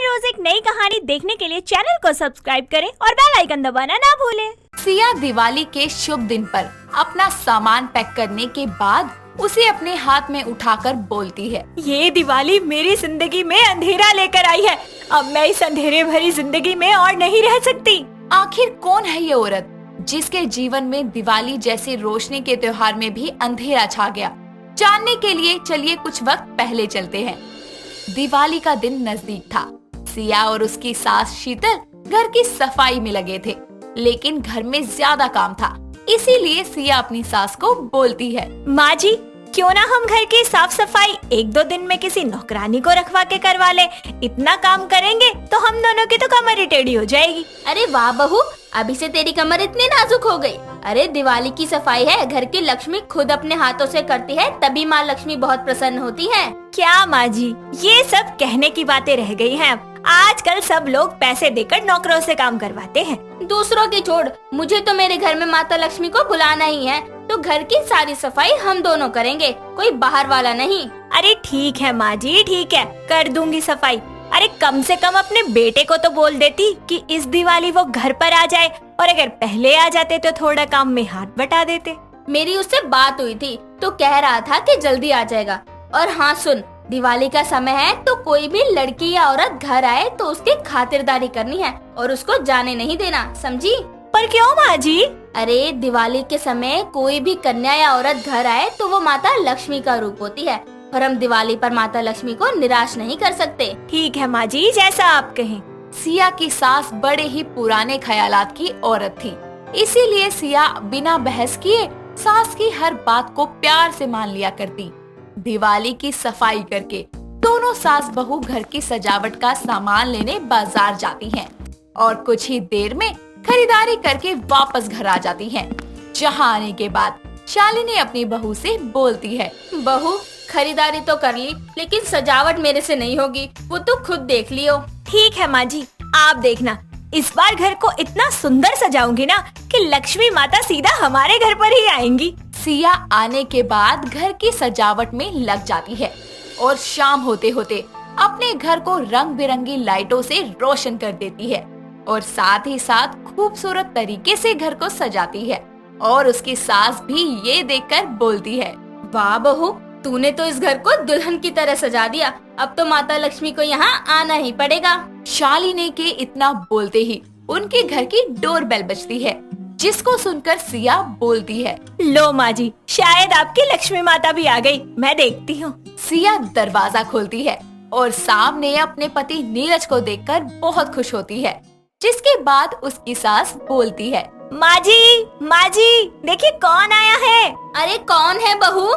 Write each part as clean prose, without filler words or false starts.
हर रोज एक नई कहानी देखने के लिए चैनल को सब्सक्राइब करें और बेल आइकन दबाना ना भूलें। सिया दिवाली के शुभ दिन पर अपना सामान पैक करने के बाद उसे अपने हाथ में उठाकर बोलती है, ये दिवाली मेरी जिंदगी में अंधेरा लेकर आई है। अब मैं इस अंधेरे भरी जिंदगी में और नहीं रह सकती। आखिर कौन है ये औरत जिसके जीवन में दिवाली जैसे रोशनी के त्योहार में भी अंधेरा छा गया? जानने के लिए चलिए कुछ वक्त पहले चलते हैं। दिवाली का दिन नजदीक था। सिया और उसकी सास शीतल घर की सफाई में लगे थे, लेकिन घर में ज्यादा काम था। इसीलिए सिया अपनी सास को बोलती है, माँ जी, क्यों ना हम घर की साफ सफाई एक दो दिन में किसी नौकरानी को रखवा के करवा ले। इतना काम करेंगे तो हम दोनों की तो कमर ही टेढ़ी हो जाएगी। अरे वाह बहू, अभी से तेरी कमर इतनी नाजुक हो गई। अरे दिवाली की सफाई है, घर की लक्ष्मी खुद अपने हाथों से करती है, तभी माँ लक्ष्मी बहुत प्रसन्न होती है। क्या माँ जी, ये सब कहने की बातें रह गई हैं। आजकल सब लोग पैसे देकर नौकरों से काम करवाते हैं। दूसरों की छोड़, मुझे तो मेरे घर में माता लक्ष्मी को बुलाना ही है, तो घर की सारी सफाई हम दोनों करेंगे, कोई बाहर वाला नहीं। अरे ठीक है माँ जी, ठीक है, कर दूंगी सफाई। अरे कम से कम अपने बेटे को तो बोल देती कि इस दिवाली वो घर पर आ जाए, और अगर पहले आ जाते तो थोड़ा काम में हाथ बटा देते। मेरी उससे बात हुई थी तो कह रहा था कि जल्दी आ जाएगा। और हाँ सुन, दिवाली का समय है तो कोई भी लड़की या औरत घर आए तो उसकी खातिरदारी करनी है और उसको जाने नहीं देना, समझी? पर क्यों माँ जी? अरे दिवाली के समय कोई भी कन्या या औरत घर आए तो वो माता लक्ष्मी का रूप होती है, और हम दिवाली पर माता लक्ष्मी को निराश नहीं कर सकते। ठीक है माँ जी, जैसा आप कहें। सिया की सास बड़े ही पुराने ख्यालात की औरत थी, इसीलिए सिया बिना बहस किए सास की हर बात को प्यार से मान लिया करती। दिवाली की सफाई करके दोनों सास बहू घर की सजावट का सामान लेने बाजार जाती हैं और कुछ ही देर में खरीदारी करके वापस घर आ जाती हैं। जहां आने के बाद शालिनी अपनी बहू से बोलती है, बहू खरीदारी तो कर ली, लेकिन सजावट मेरे से नहीं होगी, वो तो खुद देख लियो। ठीक है माँ जी, आप देखना, इस बार घर को इतना सुंदर सजाऊंगी ना कि लक्ष्मी माता सीधा हमारे घर पर ही आएंगी। सिया आने के बाद घर की सजावट में लग जाती है और शाम होते होते अपने घर को रंग बिरंगी लाइटों से रोशन कर देती है और साथ ही साथ खूबसूरत तरीके से घर को सजाती है। और उसकी सास भी ये देखकर बोलती है, वाह बहू, तूने तो इस घर को दुल्हन की तरह सजा दिया, अब तो माता लक्ष्मी को यहाँ आना ही पड़ेगा। शालिनी के इतना बोलते ही उनके घर की डोरबेल बजती है, जिसको सुनकर सिया बोलती है, लो माँ जी, शायद आपकी लक्ष्मी माता भी आ गई, मैं देखती हूँ। सिया दरवाजा खोलती है और सामने अपने पति नीरज को देखकर बहुत खुश होती है, जिसके बाद उसकी सास बोलती है, माँ जी, देखिए कौन आया है। अरे कौन है बहू?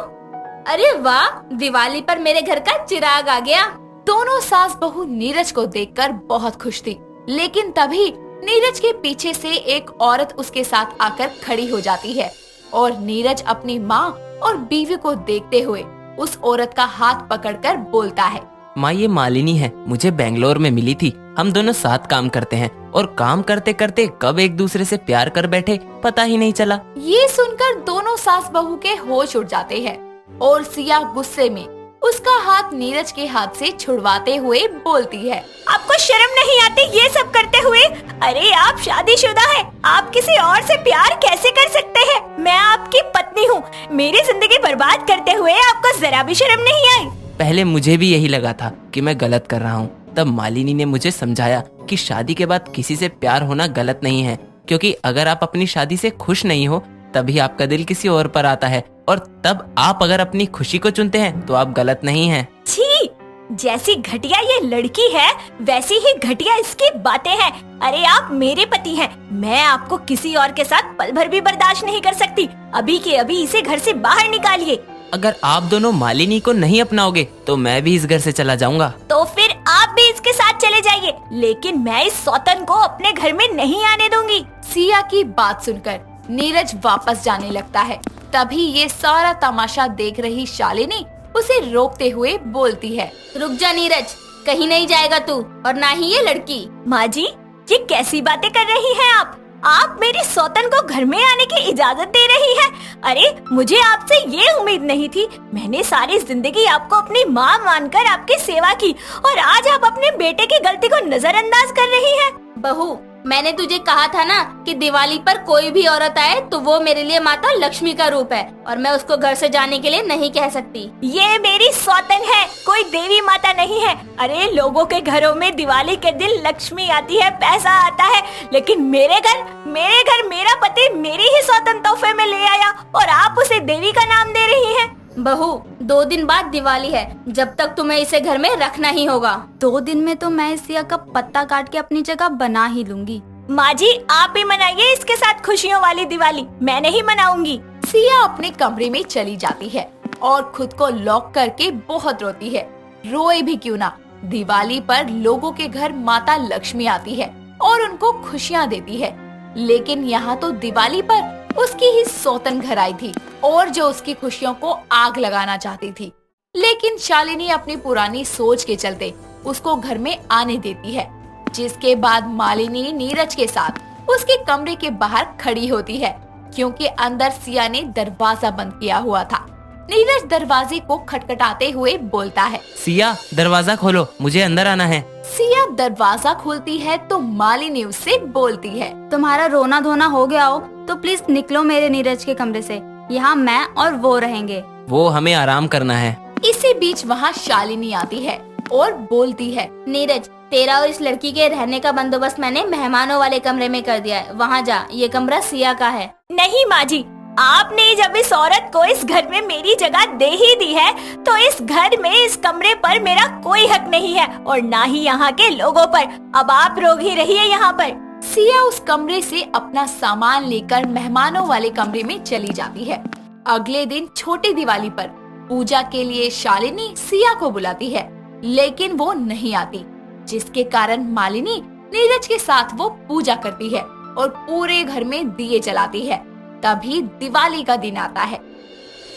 अरे वाह, दिवाली पर मेरे घर का चिराग आ गया। दोनों सास बहू नीरज को देखकर बहुत खुश थी, लेकिन तभी नीरज के पीछे से एक औरत उसके साथ आकर खड़ी हो जाती है और नीरज अपनी माँ और बीवी को देखते हुए उस औरत का हाथ पकड़कर बोलता है, माँ ये मालिनी है, मुझे बेंगलोर में मिली थी। हम दोनों साथ काम करते हैं और काम करते करते कब एक दूसरे से प्यार कर बैठे पता ही नहीं चला। ये सुनकर दोनों सास बहू के होश उड़ जाते हैं और सिया गुस्से में उसका हाथ नीरज के हाथ से छुड़वाते हुए बोलती है, आपको शर्म नहीं आती ये सब करते हुए? अरे आप शादीशुदा है, आप किसी और से प्यार कैसे कर सकते हैं? मैं आपकी पत्नी हूँ, मेरी जिंदगी बर्बाद करते हुए आपको जरा भी शर्म नहीं आई? पहले मुझे भी यही लगा था कि मैं गलत कर रहा हूँ। तब मालिनी ने मुझे समझाया कि शादी के बाद किसी से प्यार होना गलत नहीं है, क्योंकि अगर आप अपनी शादी से खुश नहीं हो तभी आपका दिल किसी और पर आता है, और तब आप अगर अपनी खुशी को चुनते हैं तो आप गलत नहीं हैं। छी, जैसी घटिया ये लड़की है वैसी ही घटिया इसकी बातें हैं। अरे आप मेरे पति हैं, मैं आपको किसी और के साथ पल भर भी बर्दाश्त नहीं कर सकती। अभी के अभी इसे घर से बाहर निकालिए। अगर आप दोनों मालिनी को नहीं अपनाओगे तो मैं भी इस घर से चला जाऊंगा। तो फिर आप भी इसके साथ चले जाइए, लेकिन मैं इस सौतन को अपने घर में नहीं आने दूंगी। सिया की बात सुनकर नीरज वापस जाने लगता है। तभी ये सारा तमाशा देख रही शालिनी उसे रोकते हुए बोलती है, रुक जा नीरज, कहीं नहीं जाएगा तू, और ना ही ये लड़की। माँ जी, ये कैसी बातें कर रही हैं आप? आप मेरी सौतन को घर में आने की इजाजत दे रही हैं? अरे मुझे आपसे ये उम्मीद नहीं थी। मैंने सारी जिंदगी आपको अपनी माँ मानकर आपकी सेवा की और आज आप अपने बेटे की गलती को नजरअंदाज कर रही हैं। बहू, मैंने तुझे कहा था ना कि दिवाली पर कोई भी औरत आए तो वो मेरे लिए माता लक्ष्मी का रूप है और मैं उसको घर से जाने के लिए नहीं कह सकती। ये मेरी सौतन है, कोई देवी माता नहीं है। अरे लोगों के घरों में दिवाली के दिन लक्ष्मी आती है, पैसा आता है, लेकिन मेरे घर मेरा पति मेरी ही सौतन तोहफे में ले आया और आप उसे देवी का नाम दे रही हैं। बहू, 2 दिन बाद दिवाली है, जब तक तुम्हें इसे घर में रखना ही होगा। 2 दिन में तो मैं सिया का पत्ता काट के अपनी जगह बना ही लूंगी। माँ जी, आप ही मनाइए इसके साथ खुशियों वाली दिवाली, मैं नहीं मनाऊंगी। सिया अपने कमरे में चली जाती है और खुद को लॉक करके बहुत रोती है। रोए भी क्यों ना, दिवाली पर लोगों के घर माता लक्ष्मी आती है और उनको खुशियाँ देती है, लेकिन यहाँ तो दिवाली पर उसकी ही सौतन घर आई थी और जो उसकी खुशियों को आग लगाना चाहती थी। लेकिन शालिनी अपनी पुरानी सोच के चलते उसको घर में आने देती है, जिसके बाद मालिनी नीरज के साथ उसके कमरे के बाहर खड़ी होती है, क्योंकि अंदर सिया ने दरवाजा बंद किया हुआ था। नीरज दरवाजे को खटखटाते हुए बोलता है, सिया दरवाजा खोलो, मुझे अंदर आना है। सिया दरवाजा खोलती है तो मालिनी उससे बोलती है, तुम्हारा रोना धोना हो गया हो तो प्लीज निकलो मेरे नीरज के कमरे से, यहाँ मैं और वो रहेंगे। वो हमें आराम करना है। इसी बीच वहाँ शालिनी आती है और बोलती है, नीरज, तेरा और इस लड़की के रहने का बंदोबस्त मैंने मेहमानों वाले कमरे में कर दिया है, वहाँ जा, ये कमरा सिया का है। नहीं माँ जी, आपने जब इस औरत को इस घर में मेरी जगह दे ही दी है तो इस घर में इस कमरे पर मेरा कोई हक नहीं है और ना ही यहाँ के लोगों पर। अब आप रोक ही रहिए यहाँ पर। सिया उस कमरे से अपना सामान लेकर मेहमानों वाले कमरे में चली जाती है। अगले दिन छोटी दिवाली पर पूजा के लिए शालिनी सिया को बुलाती है, लेकिन वो नहीं आती, जिसके कारण मालिनी नीरज के साथ वो पूजा करती है और पूरे घर में दिए जलाती है। तभी दिवाली का दिन आता है।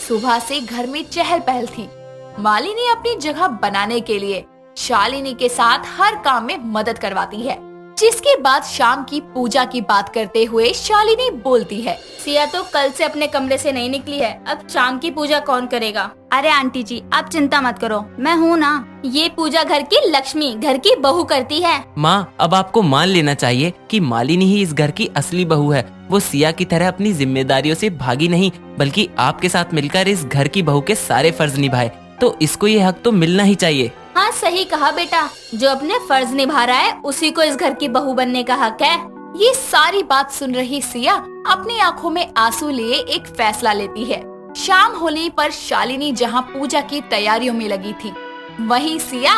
सुबह से घर में चहल पहल थी। मालिनी अपनी जगह बनाने के लिए शालिनी के साथ हर काम में मदद करवाती है, जिसके बाद शाम की पूजा की बात करते हुए शालिनी बोलती है, सिया तो कल से अपने कमरे से नहीं निकली है, अब शाम की पूजा कौन करेगा? अरे आंटी जी, आप चिंता मत करो, मैं हूँ ना। ये पूजा घर की लक्ष्मी, घर की बहू करती है। माँ, अब आपको मान लेना चाहिए कि मालिनी ही इस घर की असली बहू है। वो सिया की तरह अपनी जिम्मेदारियों से भागी नहीं, बल्कि आपके साथ मिलकर इस घर की बहू के सारे फर्ज निभाए, तो इसको ये हक तो मिलना ही चाहिए। हाँ, सही कहा बेटा, जो अपने फर्ज निभा रहा है उसी को इस घर की बहू बनने का हक है। ये सारी बात सुन रही सिया अपनी आंखों में आंसू लिए एक फैसला लेती है। शाम होने पर शालिनी जहाँ पूजा की तैयारियों में लगी थी, वहीं सिया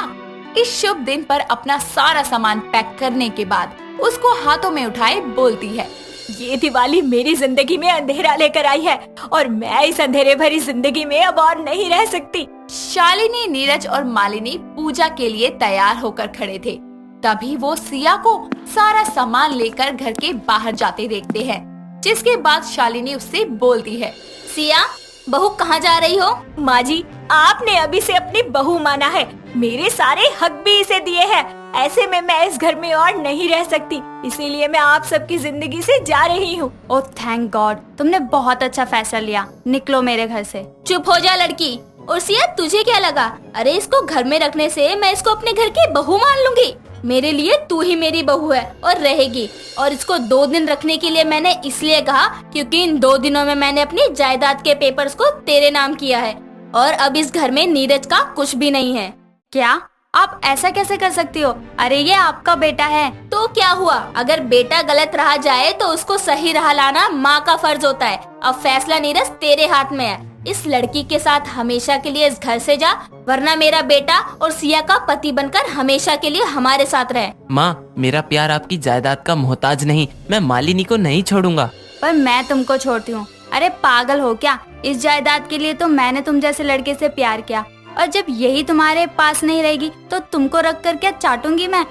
इस शुभ दिन पर अपना सारा सामान पैक करने के बाद उसको हाथों में उठाए बोलती है, ये दिवाली मेरी जिंदगी में अंधेरा लेकर आई है और मैं इस अंधेरे भरी जिंदगी में अब और नहीं रह सकती। शालिनी, नीरज और मालिनी पूजा के लिए तैयार होकर खड़े थे। तभी वो सिया को सारा सामान लेकर घर के बाहर जाते देखते हैं, जिसके बाद शालिनी उससे बोलती है, सिया, बहू कहाँ जा रही हो? माँ जी, आपने अभी से अपनी बहू माना है, मेरे सारे हक भी इसे दिए हैं, ऐसे में मैं इस घर में और नहीं रह सकती, इसीलिए मैं आप सबकी जिंदगी से जा रही हूँ। ओह थैंक गॉड, तुमने बहुत अच्छा फैसला लिया, निकलो मेरे घर से। चुप हो जा लड़की। और सिया, तुझे क्या लगा? अरे इसको घर में रखने से मैं इसको अपने घर की बहू मान लूंगी? मेरे लिए तू ही मेरी बहू है और रहेगी। और इसको 2 दिन रखने के लिए मैंने इसलिए कहा क्योंकि इन 2 दिनों में मैंने अपनी जायदाद के पेपर्स को तेरे नाम किया है और अब इस घर में नीरज का कुछ भी नहीं है। क्या? आप ऐसा कैसे कर सकती हो? अरे ये आपका बेटा है। तो क्या हुआ? अगर बेटा गलत राह जाए तो उसको सही राह लाना माँ का फर्ज होता है। अब फैसला नीरज तेरे हाथ में है। इस लड़की के साथ हमेशा के लिए इस घर से जा, वरना मेरा बेटा और सिया का पति बनकर हमेशा के लिए हमारे साथ रहे। माँ, मेरा प्यार आपकी जायदाद का मोहताज नहीं, मैं मालिनी को नहीं छोड़ूंगा। पर मैं तुमको छोड़ती हूँ? अरे पागल हो क्या? इस जायदाद के लिए तो मैंने तुम जैसे लड़के से प्यार किया, और जब यही तुम्हारे पास नहीं रहेगी तो तुमको रख कर क्या चाटूंगी मैं?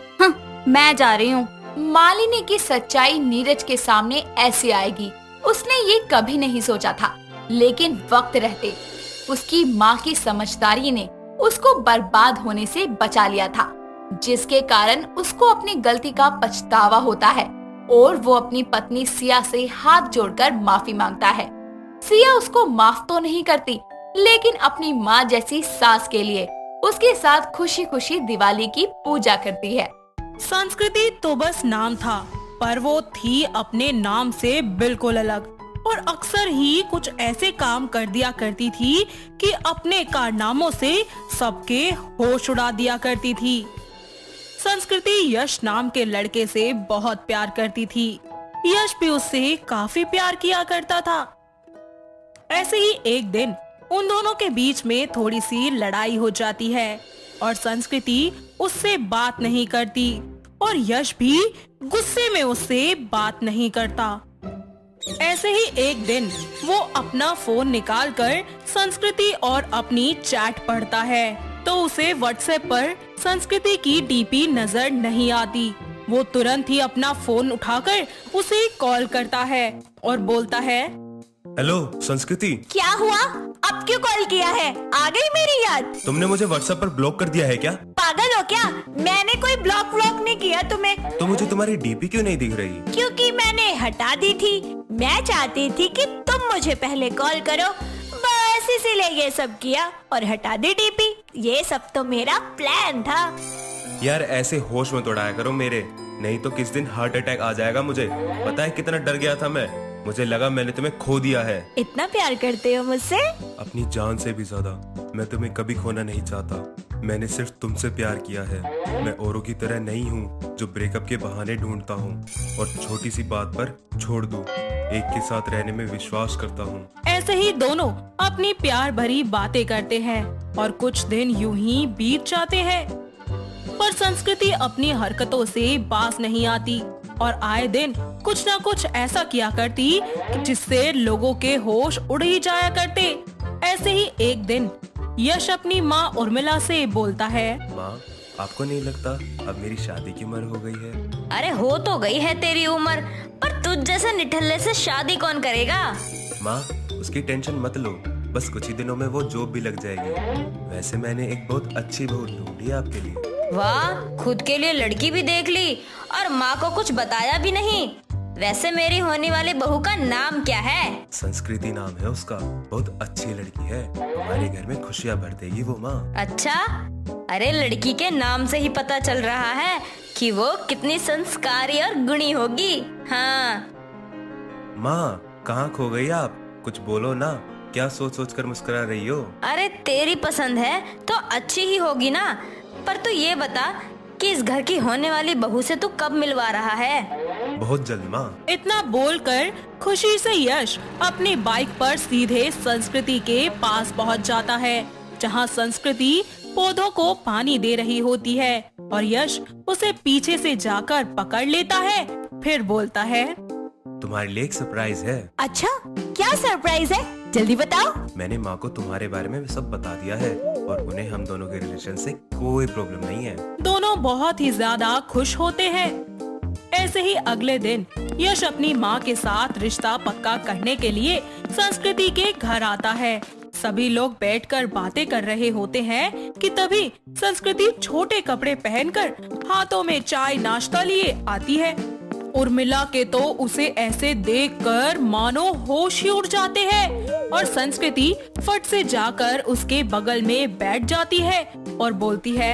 मैं जा रही हूँ। मालिनी की सच्चाई नीरज के सामने ऐसे आएगी, उसने ये कभी नहीं सोचा था, लेकिन वक्त रहते उसकी माँ की समझदारी ने उसको बर्बाद होने से बचा लिया था, जिसके कारण उसको अपनी गलती का पछतावा होता है। और वो अपनी पत्नी सिया से हाथ जोड़कर माफी मांगता है। सिया उसको माफ तो नहीं करती, लेकिन अपनी माँ जैसी सास के लिए उसके साथ खुशी खुशी दिवाली की पूजा करती है। संस्कृति तो बस नाम था, पर वो थी अपने नाम से बिल्कुल अलग और अक्सर ही कुछ ऐसे काम कर दिया करती थी कि अपने कारनामों से सबके होश उड़ा दिया करती थी। संस्कृति यश नाम के लड़के से बहुत प्यार करती थी। यश भी उससे काफी प्यार किया करता था। ऐसे ही एक दिन उन दोनों के बीच में थोड़ी सी लड़ाई हो जाती है और संस्कृति उससे बात नहीं करती और यश भी गुस्से में उससे बात नहीं करता। ऐसे ही एक दिन वो अपना फोन निकालकर संस्कृति और अपनी चैट पढ़ता है तो उसे व्हाट्सएप पर संस्कृति की डीपी नजर नहीं आती। वो तुरंत ही अपना फोन उठाकर उसे कॉल करता है और बोलता है, हेलो संस्कृति। क्या हुआ? अब क्यों कॉल किया है? आ गई मेरी याद? तुमने मुझे व्हाट्सएप पर ब्लॉक कर दिया है क्या? पागल हो क्या? मैंने कोई ब्लॉक नहीं किया तुम्हें। तो मुझे तुम्हारी डीपी क्यों नहीं दिख रही? क्योंकि मैंने हटा दी थी। मैं चाहती थी कि तुम मुझे पहले कॉल करो, बस इसीलिए ये सब किया और हटा दी डीपी। ये सब तो मेरा प्लान था। यार ऐसे होश मत उड़ाया करो मेरे, नहीं तो किस दिन हार्ट अटैक आ जाएगा मुझे। पता है कितना डर गया था मैं, मुझे लगा मैंने तुम्हें खो दिया है। इतना प्यार करते हो मुझसे? अपनी जान से भी ज्यादा। मैं तुम्हें कभी खोना नहीं चाहता। मैंने सिर्फ तुमसे प्यार किया है। मैं औरों की तरह नहीं हूँ जो ब्रेकअप के बहाने ढूंढता हूँ और छोटी सी बात पर छोड़ दूँ। एक के साथ रहने में विश्वास करता हूँ। ऐसे ही दोनों अपनी प्यार भरी बातें करते हैं और कुछ दिन यूं ही बीत जाते हैं, पर संस्कृति अपनी हरकतों से बाज नहीं आती और आए दिन कुछ न कुछ ऐसा किया करती जिससे लोगों के होश उड़ ही जाया करते। ऐसे ही एक दिन यश अपनी माँ उर्मिला से बोलता है, माँ आपको नहीं लगता अब मेरी शादी की उम्र हो गई है? अरे हो तो गई है तेरी उम्र, पर तुझ जैसे निठल्ले से शादी कौन करेगा? माँ उसकी टेंशन मत लो, बस कुछ ही दिनों में वो जॉब भी लग जाएगी। वैसे मैंने एक बहुत अच्छी बहू ढूंढी है आपके लिए। वाह, खुद के लिए लड़की भी देख ली और माँ को कुछ बताया भी नहीं। वैसे मेरी होने वाली बहू का नाम क्या है? संस्कृति नाम है उसका। बहुत अच्छी लड़की है, हमारे घर में खुशियाँ भर देगी वो माँ। अच्छा, अरे लड़की के नाम से ही पता चल रहा है कि वो कितनी संस्कारी और गुणी होगी। हाँ माँ कहाँ खो गई आप? कुछ बोलो ना, क्या सोच सोच कर मुस्कुरा रही हो? अरे तेरी पसंद है तो अच्छी ही होगी ना, पर तू ये बता कि इस घर की होने वाली बहू से तू कब मिलवा रहा है? बहुत जल्द माँ। इतना बोलकर खुशी से यश अपनी बाइक पर सीधे संस्कृति के पास पहुंच जाता है, जहां संस्कृति पौधों को पानी दे रही होती है और यश उसे पीछे से जाकर पकड़ लेता है। फिर बोलता है, तुम्हारे लिए एक सरप्राइज है। अच्छा, क्या सरप्राइज है? जल्दी बताओ। मैंने माँ को तुम्हारे बारे में सब बता दिया है और उन्हें हम दोनों के रिलेशन से कोई प्रॉब्लम नहीं है। दोनों बहुत ही ज्यादा खुश होते हैं। ऐसे ही अगले दिन यश अपनी माँ के साथ रिश्ता पक्का करने के लिए संस्कृति के घर आता है। सभी लोग बैठकर बातें कर रहे होते हैं कि तभी संस्कृति छोटे कपड़े पहनकर हाथों में चाय नाश्ता लिए आती है। उर्मिला के तो उसे ऐसे देखकर मानो होश ही उड़ जाते हैं और संस्कृति फट से जाकर उसके बगल में बैठ जाती है और बोलती है,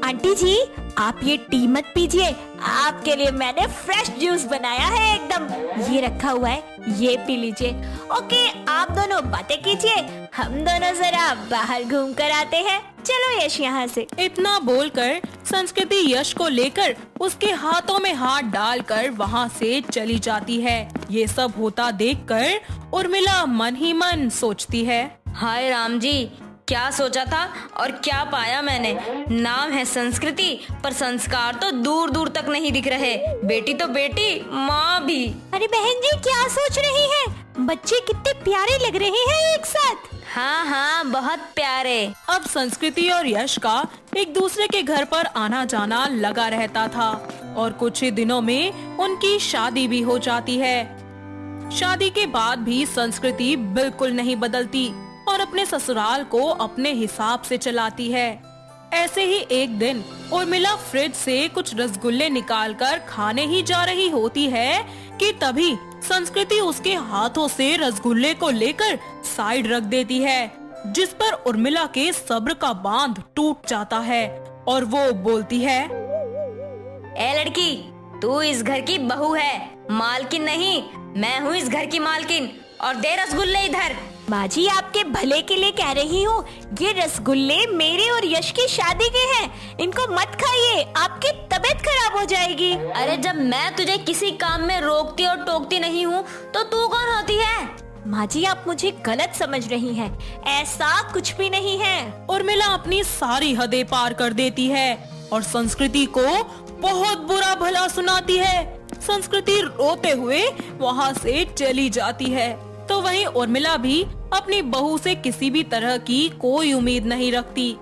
आंटी जी आप ये टी मत पीजिए, आपके लिए मैंने फ्रेश जूस बनाया है एकदम, ये रखा हुआ है, ये पी लीजिए। ओके, आप दोनों बातें कीजिए, हम दोनों जरा बाहर घूम कर आते हैं। चलो यश यहाँ से। इतना बोलकर संस्कृति यश को लेकर उसके हाथों में हाथ डालकर वहाँ से चली जाती है। ये सब होता देखकर उर्मिला मन ही मन सोचती है, हाय राम जी, क्या सोचा था और क्या पाया मैंने। नाम है संस्कृति, पर संस्कार तो दूर दूर तक नहीं दिख रहे। बेटी तो बेटी, माँ भी। अरे बहन जी क्या सोच रही हैं? बच्चे कितने प्यारे लग रहे हैं एक साथ। हाँ हाँ, बहुत प्यारे। अब संस्कृति और यश का एक दूसरे के घर पर आना जाना लगा रहता था और कुछ ही दिनों में उनकी शादी भी हो जाती है। शादी के बाद भी संस्कृति बिल्कुल नहीं बदलती और अपने ससुराल को अपने हिसाब से चलाती है। ऐसे ही एक दिन उर्मिला फ्रिज से कुछ रसगुल्ले निकालकर खाने ही जा रही होती है कि तभी संस्कृति उसके हाथों से रसगुल्ले को लेकर साइड रख देती है, जिस पर उर्मिला के सब्र का बांध टूट जाता है और वो बोलती है, ए लड़की, तू इस घर की बहू है, मालकिन नहीं। मैं हूँ इस घर की मालकिन, और दे रसगुल्ले इधर। माँ जी, आपके भले के लिए कह रही हूँ, ये रसगुल्ले मेरे और यश की शादी के हैं, इनको मत खाइए, आपकी तबीयत खराब हो जाएगी। अरे जब मैं तुझे किसी काम में रोकती और टोकती नहीं हूँ तो तू कौन होती है? माँ जी, आप मुझे गलत समझ रही हैं, ऐसा कुछ भी नहीं है। उर्मिला अपनी सारी हदें पार कर देती है और संस्कृति को बहुत बुरा भला सुनाती है। संस्कृति रोते हुए वहाँ से चली जाती है। तो वहीं उर्मिला भी अपनी बहू से किसी भी तरह की कोई उम्मीद नहीं रखती।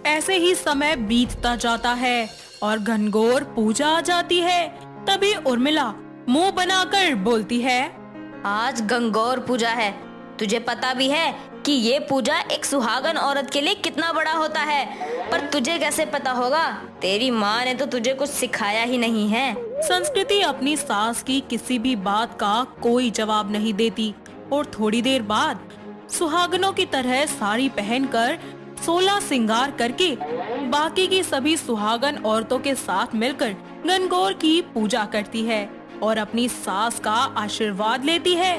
ऐसे ही समय बीतता जाता है और घनघोर पूजा आ जाती है। तभी उर्मिला मुंह बनाकर बोलती है, आज गंगौर पूजा है। तुझे पता भी है कि ये पूजा एक सुहागन औरत के लिए कितना बड़ा होता है, पर तुझे कैसे पता होगा? तेरी माँ ने तो तुझे कुछ सिखाया ही नहीं है। संस्कृति अपनी सास की किसी भी बात का कोई जवाब नहीं देती और थोड़ी देर बाद सुहागनों की तरह साड़ी पहनकर 16 श्रृंगार करके बाकी की सभी सुहागन औरतों के साथ मिलकर गणगौर की पूजा करती है और अपनी सास का आशीर्वाद लेती है।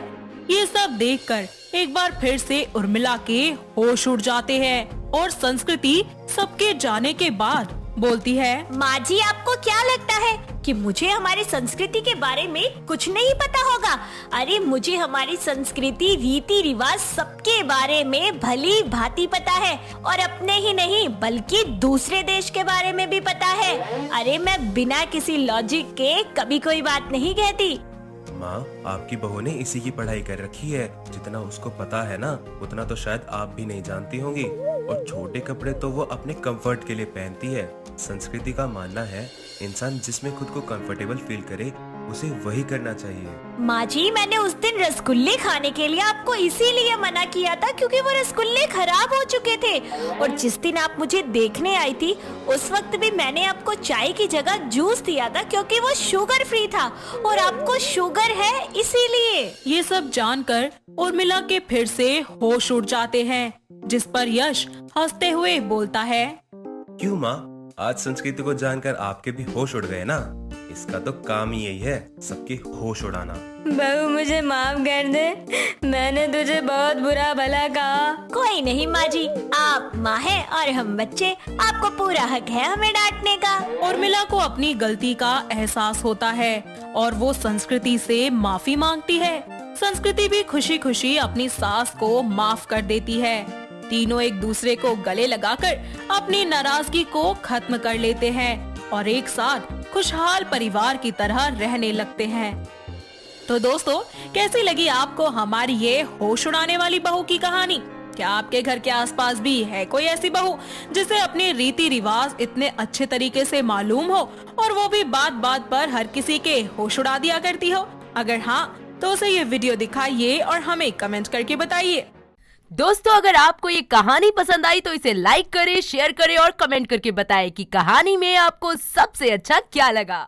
ये सब देखकर एक बार फिर से उर्मिला के होश उड़ जाते हैं और संस्कृति सबके जाने के बाद बोलती है, माँ जी, आपको क्या लगता है कि मुझे हमारी संस्कृति के बारे में कुछ नहीं पता होगा? अरे मुझे हमारी संस्कृति, रीति रिवाज सबके बारे में भली भांति पता है, और अपने ही नहीं बल्कि दूसरे देश के बारे में भी पता है। अरे मैं बिना किसी लॉजिक के कभी कोई बात नहीं कहती। माँ, आपकी बहू ने इसी की पढ़ाई कर रखी है। जितना उसको पता है ना, उतना तो शायद आप भी नहीं जानती होंगी। और छोटे कपड़े तो वो अपने कंफर्ट के लिए पहनती है। संस्कृति का मानना है, इंसान जिसमें खुद को कंफर्टेबल फील करे उसे वही करना चाहिए। माँ जी, मैंने उस दिन रसगुल्ले खाने के लिए आपको इसीलिए मना किया था क्योंकि वो रसगुल्ले खराब हो चुके थे। और जिस दिन आप मुझे देखने आई थी उस वक्त भी मैंने आपको चाय की जगह जूस दिया था क्योंकि वो शुगर फ्री था, और आपको शुगर है इसीलिए। ये सब जानकर उर्मिला के फिर से होश उड़ जाते हैं, जिस पर यश हंसते हुए बोलता है, क्यों माँ, आज संस्कृति को जानकर आपके भी होश उड़ गए ना? इसका तो काम ही यही है, सबके होश उड़ाना। बहू, मुझे माफ कर दे, मैंने तुझे बहुत बुरा भला कहा। कोई नहीं माँ जी, आप माँ हैं और हम बच्चे, आपको पूरा हक है हमें डांटने का। उर्मिला को अपनी गलती का एहसास होता है और वो संस्कृति से माफी मांगती है। संस्कृति भी खुशी खुशी अपनी सास को माफ कर देती है। तीनों एक दूसरे को गले लगाकर अपनी नाराजगी को खत्म कर लेते हैं और एक साथ खुशहाल परिवार की तरह रहने लगते हैं। तो दोस्तों, कैसी लगी आपको हमारी ये होश उड़ाने वाली बहू की कहानी? क्या आपके घर के आसपास भी है कोई ऐसी बहू जिसे अपने रीति रिवाज इतने अच्छे तरीके से मालूम हो और वो भी बात बात पर हर किसी के होश उड़ा दिया करती हो? अगर हाँ, तो उसे ये वीडियो दिखाइए और हमें कमेंट करके बताइए। दोस्तों, अगर आपको ये कहानी पसंद आई तो इसे लाइक करें, शेयर करें और कमेंट करके बताएं कि कहानी में आपको सबसे अच्छा क्या लगा।